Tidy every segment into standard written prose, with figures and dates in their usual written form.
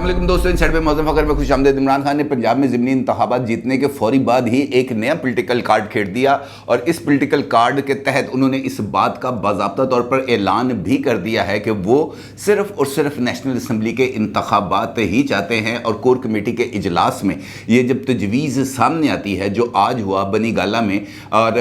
علیکم دوستوں، ان سائڈ پہ موزم فخر میں خوش آمدید۔ عمران خان نے پنجاب میں ضمنی انتخابات جیتنے کے فوری بعد ہی ایک نیا پولیٹیکل کارڈ کھیل دیا اور اس پولیٹیکل کارڈ کے تحت انہوں نے اس بات کا باضابطہ طور پر اعلان بھی کر دیا ہے کہ وہ صرف اور صرف نیشنل اسمبلی کے انتخابات ہی چاہتے ہیں۔ اور کور کمیٹی کے اجلاس میں یہ جب تجویز سامنے آتی ہے جو آج ہوا بنی گالہ میں، اور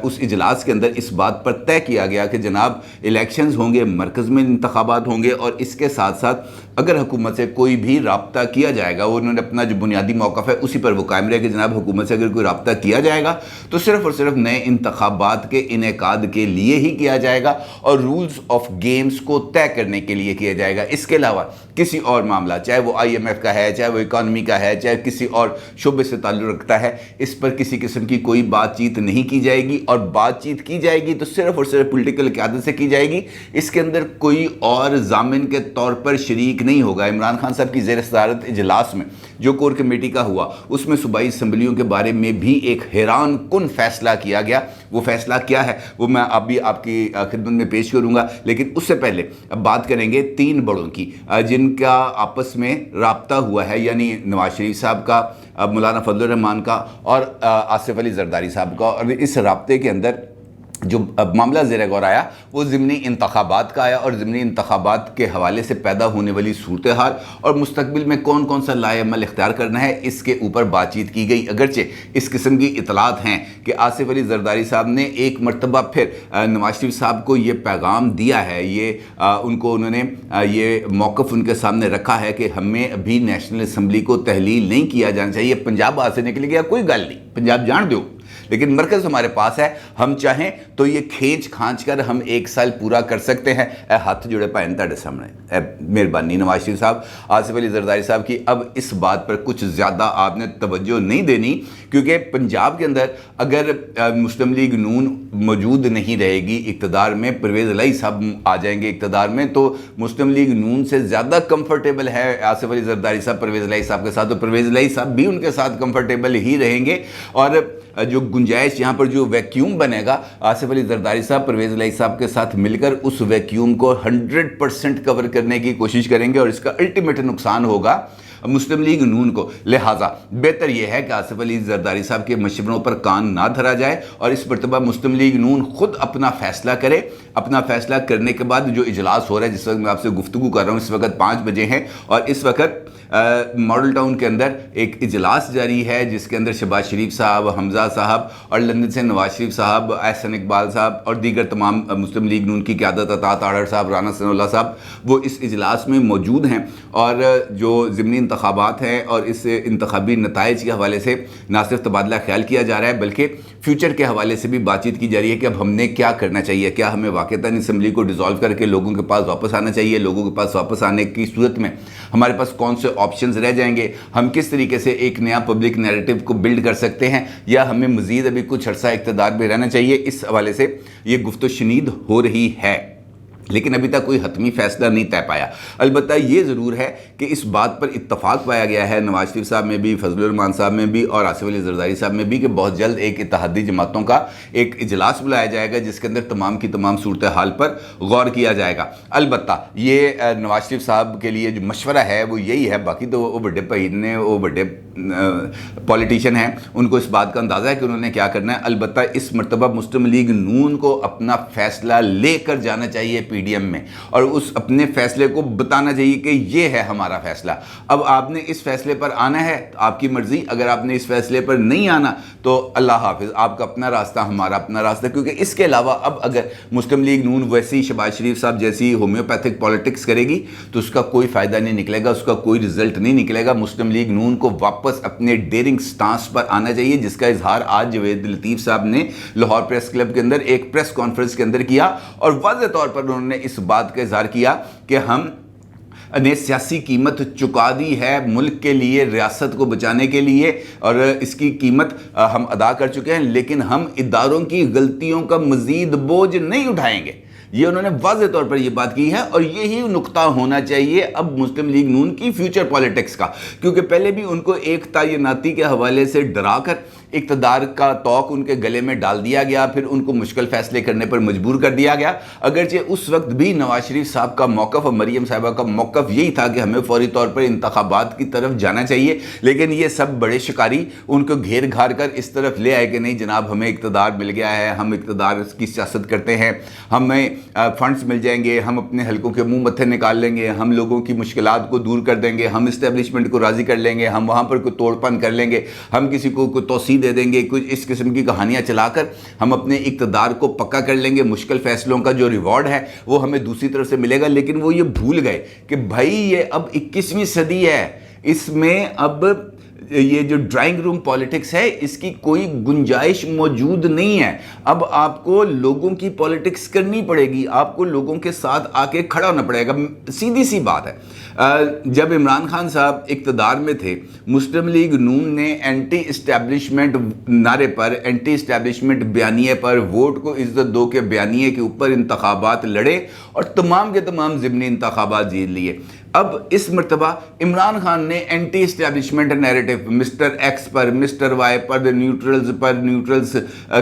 اس اجلاس کے اندر اس بات پر طے کیا گیا کہ جناب الیکشنز ہوں گے، مرکز میں انتخابات ہوں گے، اور اس کے ساتھ ساتھ اگر حکومت سے کوئی بھی رابطہ کیا جائے گا، انہوں نے اپنا جو بنیادی موقف ہے اسی پر وہ قائم رہے کہ جناب حکومت سے اگر کوئی رابطہ کیا جائے گا تو صرف اور صرف نئے انتخابات کے انعقاد کے لیے ہی کیا جائے گا اور رولز آف گیمز کو طے کرنے کے لیے کیا جائے گا۔ اس کے علاوہ کسی اور معاملہ، چاہے وہ IMF کا ہے، چاہے وہ اکانومی کا ہے، چاہے کسی اور شعبے سے تعلق رکھتا ہے، اس پر کسی قسم کی کوئی بات چیت نہیں کی جائے گی، اور بات چیت کی جائے گی تو صرف اور صرف پولیٹیکل قیادت سے کی جائے گی۔ اس کے اندر کوئی اور ضامن کے طور پر شریک نہیں ہوگا۔ عمران خان صاحب کی زیر صدارت اجلاس میں جو کور کمیٹی کا ہوا، اس میں صوبائی اسمبلیوں کے بارے میں بھی ایک حیران کن فیصلہ کیا گیا۔ وہ فیصلہ کیا ہے وہ میں ابھی آپ کی خدمت میں پیش کروں گا، لیکن اس سے پہلے اب بات کریں گے تین بڑوں کی جن کا آپس میں رابطہ ہوا ہے، یعنی نواز شریف صاحب کا، مولانا فضل الرحمان کا اور آصف علی زرداری صاحب کا۔ اور اس رابطے کے اندر جو معاملہ زیر غور آیا وہ ضمنی انتخابات کا آیا، اور ضمنی انتخابات کے حوالے سے پیدا ہونے والی صورتحال اور مستقبل میں کون کون سا لائحہ عمل اختیار کرنا ہے، اس کے اوپر بات چیت کی گئی۔ اگرچہ اس قسم کی اطلاعات ہیں کہ آصف علی زرداری صاحب نے ایک مرتبہ پھر نواز شریف صاحب کو یہ پیغام دیا ہے، انہوں نے یہ موقف ان کے سامنے رکھا ہے کہ ہمیں ابھی نیشنل اسمبلی کو تحلیل نہیں کیا جانا چاہیے، پنجاب آج سے نکل گیا کوئی گل نہیں، پنجاب جان دو، لیکن مرکز ہمارے پاس ہے، ہم چاہیں تو یہ کھینچ کھانچ کر ہم ایک سال پورا کر سکتے ہیں۔ اے ہاتھ جڑے پائیں تاڑے سامنے، اے مہربانی نواز شریف صاحب، آصف علی زرداری صاحب کی اب اس بات پر کچھ زیادہ آپ نے توجہ نہیں دینی، کیونکہ پنجاب کے اندر اگر مسلم لیگ نون موجود نہیں رہے گی اقتدار میں، پرویز الہی صاحب آ جائیں گے اقتدار میں، تو مسلم لیگ نون سے زیادہ کمفرٹیبل ہے آصف علی زرداری صاحب پرویز الہی صاحب کے ساتھ، تو پرویز الہی صاحب بھی ان کے ساتھ کمفرٹیبل ہی رہیں گے، اور جو گنجائش یہاں پر جو ویکیوم بنے گا، آصف علی زرداری صاحب پرویز الہی صاحب کے ساتھ مل کر اس ویکیوم کو 100% کور کرنے کی کوشش کریں گے، اور اس کا الٹیمیٹ نقصان ہوگا مسلم لیگ نون کو۔ لہٰذا بہتر یہ ہے کہ آصف علی زرداری صاحب کے مشوروں پر کان نہ دھرا جائے، اور اس مرتبہ مسلم لیگ نون خود اپنا فیصلہ کرے۔ اپنا فیصلہ کرنے کے بعد جو اجلاس ہو رہا ہے، جس وقت میں آپ سے گفتگو کر رہا ہوں، اس وقت 5 بجے ہیں، اور اس وقت ماڈل ٹاؤن کے اندر ایک اجلاس جاری ہے جس کے اندر شہباز شریف صاحب، حمزہ صاحب، اور لندن سے نواز شریف صاحب، احسن اقبال صاحب اور دیگر تمام مسلم لیگ نون کی قیادت، عطا تاڑر صاحب، رانا ثناء اللہ صاحب، وہ اس اجلاس میں موجود ہیں، اور جو ضمنی انتخابات ہیں اور اس انتخابی نتائج کے حوالے سے نہ صرف تبادلہ خیال کیا جا رہا ہے بلکہ فیوچر کے حوالے سے بھی بات چیت کی جا رہی ہے کہ اب ہم نے کیا کرنا چاہیے۔ کیا ہمیں واقعتاً اسمبلی کو ڈیزالو کر کے لوگوں کے پاس واپس آنا چاہیے؟ لوگوں کے پاس واپس آنے کی صورت میں ہمارے پاس کون سے آپشنز رہ جائیں گے؟ ہم کس طریقے سے ایک نیا پبلک نیریٹو کو بلڈ کر سکتے ہیں، یا ہمیں مزید ابھی کچھ عرصہ اقتدار میں رہنا چاہیے؟ اس حوالے سے یہ گفت و شنید ہو رہی ہے، لیکن ابھی تک کوئی حتمی فیصلہ نہیں طے پایا۔ البتہ یہ ضرور ہے کہ اس بات پر اتفاق پایا گیا ہے نواز شریف صاحب میں بھی، فضل الرحمان صاحب میں بھی اور آصف علی زرداری صاحب میں بھی کہ بہت جلد ایک اتحادی جماعتوں کا ایک اجلاس بلایا جائے گا جس کے اندر تمام کی تمام صورتحال پر غور کیا جائے گا۔ البتہ یہ نواز شریف صاحب کے لیے جو مشورہ ہے وہ یہی ہے، باقی تو وہ بڑے پہینے، وہ بڑے پولیٹیشین ہیں، ان کو اس بات کا اندازہ ہے کہ انہوں نے کیا کرنا ہے۔ البتہ اس مرتبہ مسلم لیگ نون کو اپنا فیصلہ لے کر جانا چاہیے PDM میں، اور اس اپنے فیصلے کو بتانا چاہیے کہ یہ ہے ہمارا فیصلہ۔ اب آپ نے اس فیصلے پر آنا ہے تو آپ کی مرضی، اگر آپ نے اس فیصلے پر نہیں آنا تو اللہ حافظ، آپ کا اپنا راستہ، ہمارا اپنا راستہ، کیونکہ اس کے علاوہ اب اگر مسلم لیگ نون ویسی شہباز شریف صاحب جیسی ہومیوپیتھک پالیٹکس کرے گی تو اس کا کوئی فائدہ نہیں نکلے گا، اس کا کوئی رزلٹ نہیں نکلے گا۔ مسلم لیگ نون کو واپس اپنے ڈیرنگ سٹانس پر آنا چاہیے، جس کا اظہار آج جوید لطیف صاحب نے لاہور پریس کلب کے اندر ایک پریس کانفرنس کے اندر کیا، اور واضح طور پر انہوں نے اس بات کا اظہار کیا کہ ہم نے سیاسی قیمت چکا دی ہے ملک کے لیے، ریاست کو بچانے کے لیے، اور اس کی قیمت ہم ادا کر چکے ہیں، لیکن ہم اداروں کی غلطیوں کا مزید بوجھ نہیں اٹھائیں گے۔ یہ انہوں نے واضح طور پر یہ بات کی ہے، اور یہی نقطہ ہونا چاہیے اب مسلم لیگ نون کی فیوچر پالیٹکس کا، کیونکہ پہلے بھی ان کو ایک تعیناتی کے حوالے سے ڈرا کر، اقتدار کا توق ان کے گلے میں ڈال دیا گیا، پھر ان کو مشکل فیصلے کرنے پر مجبور کر دیا گیا۔ اگرچہ اس وقت بھی نواز شریف صاحب کا موقف اور مریم صاحبہ کا موقف یہی تھا کہ ہمیں فوری طور پر انتخابات کی طرف جانا چاہیے، لیکن یہ سب بڑے شکاری ان کو گھیر گھار کر اس طرف لے آئے کہ نہیں جناب ہمیں اقتدار مل گیا ہے، ہم اقتدار کی سیاست کرتے ہیں، ہمیں فنڈز مل جائیں گے، ہم اپنے حلقوں کے منہ متھے نکال لیں گے، ہم لوگوں کی مشکلات کو دور کر دیں گے، ہم اسٹیبلشمنٹ کو راضی کر لیں گے، ہم وہاں پر کوئی توڑ پن کر لیں گے، ہم کسی کو کوئی توسیع دے دیں گے، کچھ اس قسم کی کہانیاں چلا کر ہم اپنے اقتدار کو پکا کر لیں گے، مشکل فیصلوں کا جو ریوارڈ ہے وہ ہمیں دوسری طرف سے ملے گا۔ لیکن وہ یہ بھول گئے کہ بھائی یہ اب 21ویں صدی ہے، اس میں اب یہ جو ڈرائنگ روم پالیٹکس ہے اس کی کوئی گنجائش موجود نہیں ہے۔ اب آپ کو لوگوں کی پالیٹکس کرنی پڑے گی، آپ کو لوگوں کے ساتھ آ کے کھڑا ہونا پڑے گا۔ سیدھی سی بات ہے، جب عمران خان صاحب اقتدار میں تھے، مسلم لیگ نون نے اینٹی اسٹیبلشمنٹ نعرے پر، اینٹی اسٹیبلشمنٹ بیانیے پر، ووٹ کو عزت دو کے بیانیے کے اوپر انتخابات لڑے اور تمام کے تمام ضمنی انتخابات جیت لیے۔ اب اس مرتبہ عمران خان نے anti establishment narrative mister X پر، مسٹر وائی پر، نیوٹرلز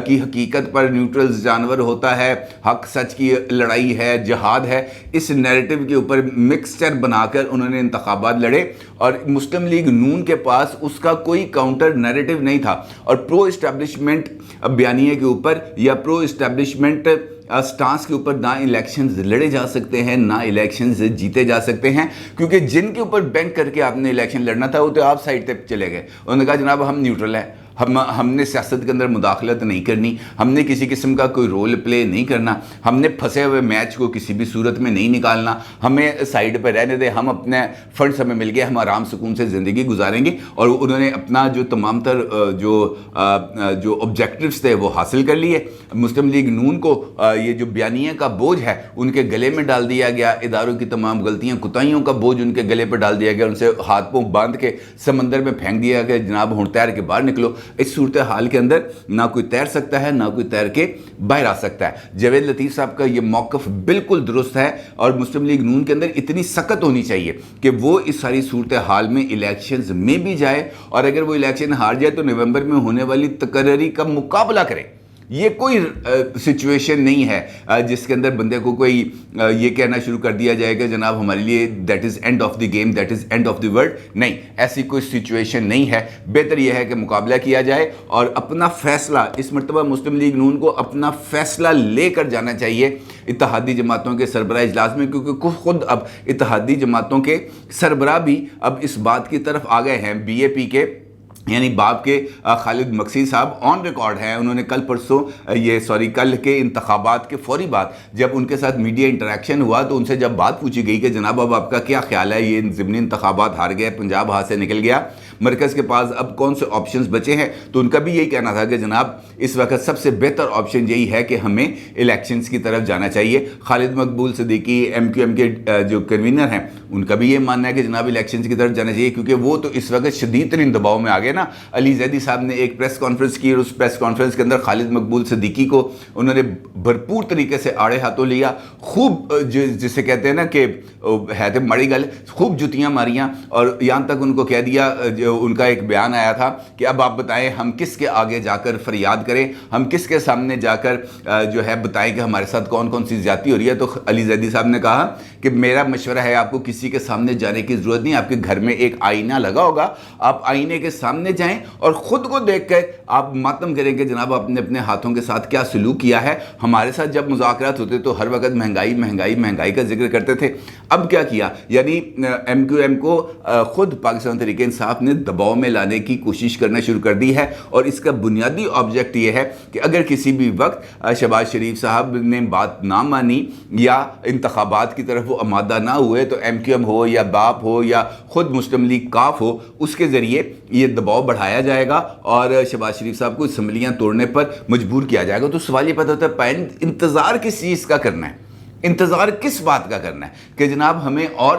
کی حقیقت پر، نیوٹرلز جانور ہوتا ہے، حق سچ کی لڑائی ہے، جہاد ہے، اس نیریٹو کے اوپر مکسچر بنا کر انہوں نے انتخابات لڑے اور مسلم لیگ نون کے پاس اس کا کوئی کاؤنٹر نیریٹو نہیں تھا، اور پرو اسٹیبلشمنٹ بیانیے کے اوپر یا پرو اسٹیبلشمنٹ سٹانس کے اوپر نہ الیکشنز لڑے جا سکتے ہیں، نہ الیکشنز جیتے جا سکتے ہیں، کیونکہ جن کے اوپر بینک کر کے آپ نے الیکشن لڑنا تھا وہ تو آپ سائڈ تک چلے گئے۔ انہوں نے کہا جناب ہم نیوٹرل ہیں، ہم نے سیاست کے اندر مداخلت نہیں کرنی، ہم نے کسی قسم کا کوئی رول پلے نہیں کرنا، ہم نے پھنسے ہوئے میچ کو کسی بھی صورت میں نہیں نکالنا، ہمیں سائیڈ پہ رہنے دے، ہم اپنے فنڈز ہمیں مل گئے، ہم آرام سکون سے زندگی گزاریں گے۔ اور انہوں نے اپنا جو تمام تر جو آبجیکٹیوز تھے وہ حاصل کر لیے۔ مسلم لیگ نون کو یہ جو بیانیے کا بوجھ ہے ان کے گلے میں ڈال دیا گیا، اداروں کی تمام غلطیاں کوتاہیوں کا بوجھ ان کے گلے پہ ڈال دیا گیا، ان سے ہاتھ پاؤں باندھ کے سمندر میں پھینک دیا گیا جناب ہوں تیر کے باہر نکلو۔ اس صورتحال کے اندر نہ کوئی تیر سکتا ہے، نہ کوئی تیر کے باہر آ سکتا ہے۔ جاوید لطیف صاحب کا یہ موقف بالکل درست ہے، اور مسلم لیگ نون کے اندر اتنی سخت ہونی چاہیے کہ وہ اس ساری صورتحال میں الیکشنز میں بھی جائے، اور اگر وہ الیکشن ہار جائے تو نومبر میں ہونے والی تقرری کا مقابلہ کرے۔ یہ کوئی سچویشن نہیں ہے جس کے اندر بندے کو کوئی یہ کہنا شروع کر دیا جائے کہ جناب ہمارے لیے that is and of the game, that is and of the world. نہیں، ایسی کوئی سچویشن نہیں ہے۔ بہتر یہ ہے کہ مقابلہ کیا جائے اور اپنا فیصلہ، اس مرتبہ مسلم لیگ نون کو اپنا فیصلہ لے کر جانا چاہیے اتحادی جماعتوں کے سربراہ اجلاس میں، کیونکہ خود اب اتحادی جماعتوں کے سربراہ بھی اب اس بات کی طرف آ گئے ہیں۔ بی اے پی کے یعنی باب کے خالد مقصد صاحب آن ریکارڈ ہیں، انہوں نے کل کے انتخابات کے فوری بعد جب ان کے ساتھ میڈیا انٹریکشن ہوا تو ان سے جب بات پوچھی گئی کہ جناب اب آپ کا کیا خیال ہے، یہ ضمنی انتخابات ہار گئے، پنجاب ہاتھ سے نکل گیا، مرکز کے پاس اب کون سے آپشنز بچے ہیں، تو ان کا بھی یہی کہنا تھا کہ جناب اس وقت سب سے بہتر آپشن یہی ہے کہ ہمیں الیکشنز کی طرف جانا چاہیے۔ خالد مقبول صدیقی ایم کیو ایم کے جو کنوینر ہیں ان کا بھی یہ ماننا ہے کہ جناب الیکشنز کی طرف جانا چاہیے، کیونکہ وہ تو اس وقت شدید ترین دباؤ میں آ گئے نا۔ علی زیدی صاحب نے ایک پریس کانفرنس کی اور اس پریس کانفرنس کے اندر خالد مقبول صدیقی کو انہوں نے بھرپور طریقے سے آڑے ہاتھوں لیا، خوب جسے کہتے ہیں نا کہ ہے تو مڑی گل، خوب جتیاں ماریاں، اور یہاں تک ان کو کہہ دیا، جو ان کا ایک بیان آیا تھا کہ اب آپ بتائیں ہم کس کے آگے جا کر فریاد کریں، ہم کس کے سامنے جا کر جو ہے بتائیں کہ ہمارے ساتھ کون کون سی زیادتی ہو رہی ہے۔ تو علی زیدی صاحب نے کہا کہ میرا مشورہ ہے آپ کو کسی کے سامنے جانے کی ضرورت نہیں، آپ کے گھر میں ایک آئینہ لگا ہوگا، آپ آئینے کے سامنے جائیں اور خود کو دیکھ کر آپ ماتم کریں کہ جناب آپ نے اپنے ہاتھوں کے ساتھ کیا سلوک کیا ہے۔ ہمارے ساتھ جب مذاکرات ہوتے تو ہر وقت مہنگائی مہنگائی مہنگائی کا ذکر کرتے تھے، اب کیا کیا، یعنی ایم کیو ایم کو خود پاکستان تحریک انصاف نے دباؤ میں لانے کی کوشش کرنا شروع کر دی ہے، اور اس کا بنیادی آبجیکٹ یہ ہے کہ اگر کسی بھی وقت شہباز شریف صاحب نے بات نہ مانی یا انتخابات کی طرف وہ آمادہ نہ ہوئے تو ایم کیو ایم ہو یا باپ ہو یا خود مسلم لیگ کاف ہو، اس کے ذریعے یہ دباؤ بڑھایا جائے گا اور شہباز شریف صاحب کو اسمبلیاں توڑنے پر مجبور کیا جائے گا۔ تو سوال یہ پیدا ہوتا ہے انتظار کس چیز کا کرنا ہے، انتظار کس بات کا کرنا ہے کہ جناب ہمیں اور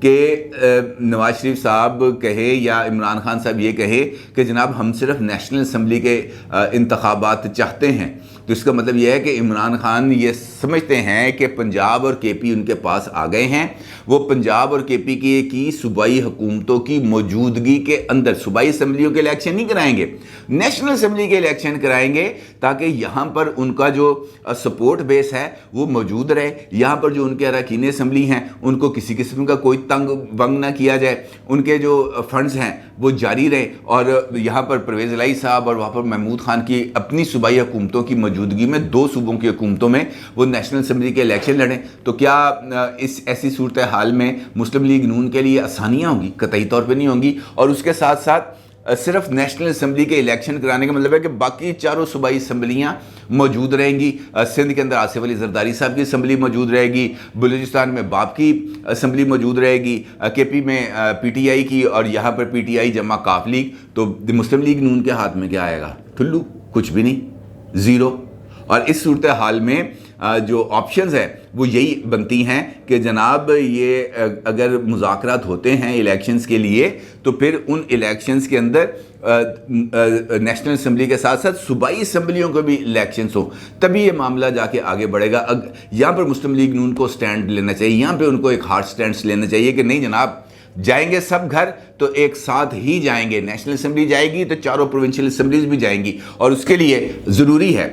کہ نواز شریف صاحب کہے یا عمران خان صاحب یہ کہے کہ جناب ہم صرف نیشنل اسمبلی کے انتخابات چاہتے ہیں، تو اس کا مطلب یہ ہے کہ عمران خان یہ سمجھتے ہیں کہ پنجاب اور کے پی ان کے پاس آ گئے ہیں، وہ پنجاب اور کے پی کی صوبائی حکومتوں کی موجودگی کے اندر صوبائی اسمبلیوں کے الیکشن نہیں کرائیں گے، نیشنل اسمبلی کے الیکشن کرائیں گے، تاکہ یہاں پر ان کا جو سپورٹ بیس ہے وہ موجود رہے، یہاں پر جو ان کے اراکین اسمبلی ہیں ان کو کسی قسم کا کوئی تنگ ونگ نہ کیا جائے، ان کے جو فنڈز ہیں وہ جاری رہے، اور یہاں پر پرویز الہی صاحب اور وہاں پر محمود خان کی اپنی صوبائی حکومتوں کی موجودگی میں 2 صوبوں کی حکومتوں میں وہ نیشنل اسمبلی کے الیکشن لڑیں۔ تو کیا اس ایسی صورتحال میں مسلم لیگ نون کے لیے آسانیاں ہوں گی؟ قطعی طور پہ نہیں ہوں گی، اور اس کے ساتھ ساتھ صرف نیشنل اسمبلی کے الیکشن کرانے کا مطلب ہے کہ باقی 4 صوبائی اسمبلیاں موجود رہیں گی۔ سندھ کے اندر آصف علی زرداری صاحب کی اسمبلی موجود رہے گی، بلوچستان میں باپ کی اسمبلی موجود رہے گی، کے پی میں پی ٹی آئی کی، اور یہاں پر پی ٹی آئی جمع کاف لیگ۔ تو مسلم لیگ نون کے ہاتھ میں کیا آئے گا؟ ٹھلو، کچھ بھی نہیں، زیرو۔ اور اس صورتحال میں جو آپشنز ہیں وہ یہی بنتی ہیں کہ جناب یہ اگر مذاکرات ہوتے ہیں الیکشنز کے لیے تو پھر ان الیکشنز کے اندر نیشنل اسمبلی کے ساتھ ساتھ صوبائی اسمبلیوں کو بھی الیکشنز ہوں، تبھی یہ معاملہ جا کے آگے بڑھے گا۔ یہاں پر مسلم لیگ نون کو سٹینڈ لینا چاہیے، یہاں پہ ان کو ایک ہارڈ سٹینڈ لینا چاہیے کہ نہیں جناب، جائیں گے سب گھر تو ایک ساتھ ہی جائیں گے، نیشنل اسمبلی جائے گی تو 4 پروونشل اسمبلیز بھی جائیں گی، اور اس کے لیے ضروری ہے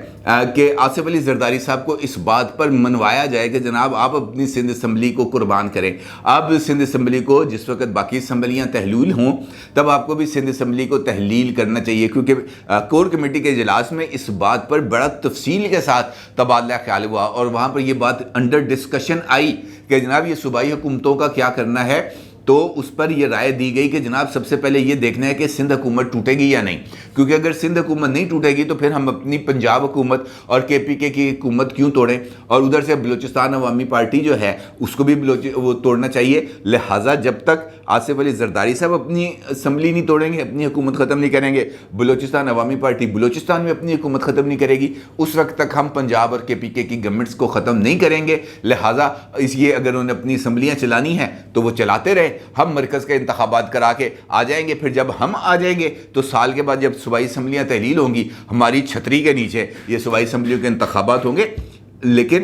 کہ آصف علی زرداری صاحب کو اس بات پر منوایا جائے کہ جناب آپ اپنی سندھ اسمبلی کو قربان کریں۔ اب سندھ اسمبلی کو جس وقت باقی اسمبلیاں تحلیل ہوں تب آپ کو بھی سندھ اسمبلی کو تحلیل کرنا چاہیے، کیونکہ کور کمیٹی کے اجلاس میں اس بات پر بڑا تفصیل کے ساتھ تبادلہ خیال ہوا، اور وہاں پر یہ بات انڈر ڈسکشن آئی کہ جناب یہ صوبائی حکومتوں کا کیا کرنا ہے۔ تو اس پر یہ رائے دی گئی کہ جناب سب سے پہلے یہ دیکھنا ہے کہ سندھ حکومت ٹوٹے گی یا نہیں، کیونکہ اگر سندھ حکومت نہیں ٹوٹے گی تو پھر ہم اپنی پنجاب حکومت اور کے پی کے کی حکومت کیوں توڑیں، اور ادھر سے بلوچستان عوامی پارٹی جو ہے اس کو بھی وہ توڑنا چاہیے۔ لہٰذا جب تک آصف علی زرداری صاحب اپنی اسمبلی نہیں توڑیں گے، اپنی حکومت ختم نہیں کریں گے، بلوچستان عوامی پارٹی بلوچستان میں اپنی حکومت ختم نہیں کرے گی، اس وقت تک ہم پنجاب اور کے پی کے کی گورنمنٹس کو ختم نہیں کریں گے۔ لہٰذا یہ اگر انہوں نے اپنی اسمبلیاں چلانی ہیں تو وہ چلاتے رہے، ہم مرکز کے انتخابات کرا کے آ جائیں گے، پھر جب ہم آ جائیں گے تو سال کے بعد جب صوبائی اسمبلیاں تحلیل ہوں گی ہماری چھتری کے نیچے یہ صوبائی اسمبلیوں کے انتخابات ہوں گے۔ لیکن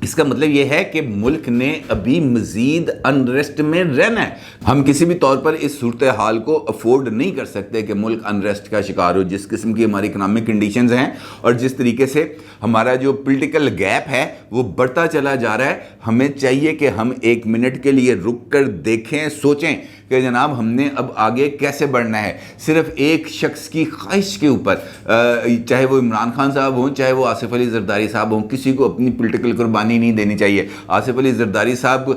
اس کا مطلب یہ ہے کہ ملک نے ابھی مزید انریسٹ میں رہنا ہے۔ ہم کسی بھی طور پر اس صورتحال کو افورڈ نہیں کر سکتے کہ ملک انریسٹ کا شکار ہو۔ جس قسم کی ہماری اکنامک کنڈیشنز ہیں اور جس طریقے سے ہمارا جو پولیٹیکل گیپ ہے وہ بڑھتا چلا جا رہا ہے، ہمیں چاہیے کہ ہم 1 منٹ کے لیے رک کر دیکھیں، سوچیں کہ جناب ہم نے اب آگے کیسے بڑھنا ہے۔ صرف ایک شخص کی خواہش کے اوپر، چاہے وہ عمران خان صاحب ہوں چاہے وہ آصف علی زرداری صاحب ہوں، کسی کو اپنی پولیٹیکل قربانی نہیں دینی چاہیے۔ آصف علی زرداری صاحب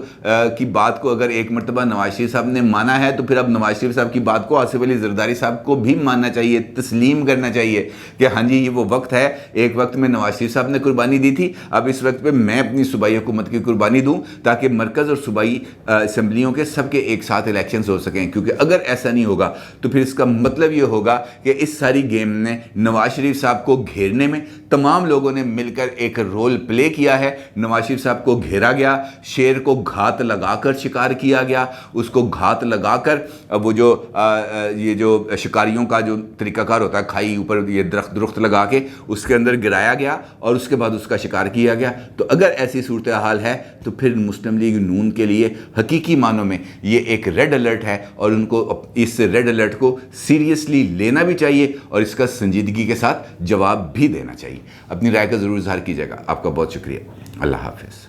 کی بات کو اگر ایک مرتبہ نواز شریف صاحب نے مانا ہے تو پھر اب نواز شریف صاحب کی بات کو آصف علی زرداری صاحب کو بھی ماننا چاہیے، تسلیم کرنا چاہیے کہ ہاں جی یہ وہ وقت ہے، ایک وقت میں نواز شریف صاحب نے قربانی دی تھی، اب اس وقت پہ میں اپنی صوبائی حکومت کی قربانی دوں تاکہ مرکز اور صوبائی اسمبلیوں کے سب کے ایک ساتھ الیکشنز ہو سکیں۔ کیونکہ اگر ایسا نہیں ہوگا تو پھر اس کا مطلب یہ ہوگا کہ اس ساری گیم نے نواز شریف صاحب کو گھیرنے میں تمام لوگوں نے مل کر ایک رول پلے کیا ہے۔ نواز شریف صاحب کو گھیرا گیا، شیر کو گھات لگا کر شکار کیا گیا، اس کو گھات لگا کر وہ جو یہ جو شکاریوں کا جو طریقہ کار ہوتا ہے، کھائی اوپر یہ درخت لگا کے اس کے اندر گرایا گیا اور اس کے بعد اس کا شکار کیا گیا۔ تو اگر ایسی صورتحال ہے تو پھر مسلم لیگ نون کے لیے حقیقی معنوں میں یہ ایک ریڈ الرٹ ہے، اور ان کو اس ریڈ الرٹ کو سیریسلی لینا بھی چاہیے اور اس کا سنجیدگی کے ساتھ جواب بھی دینا چاہیے۔ اپنی رائے کا ضرور اظہار کیجیے گا۔ آپ کا بہت شکریہ۔ اللہ حافظ۔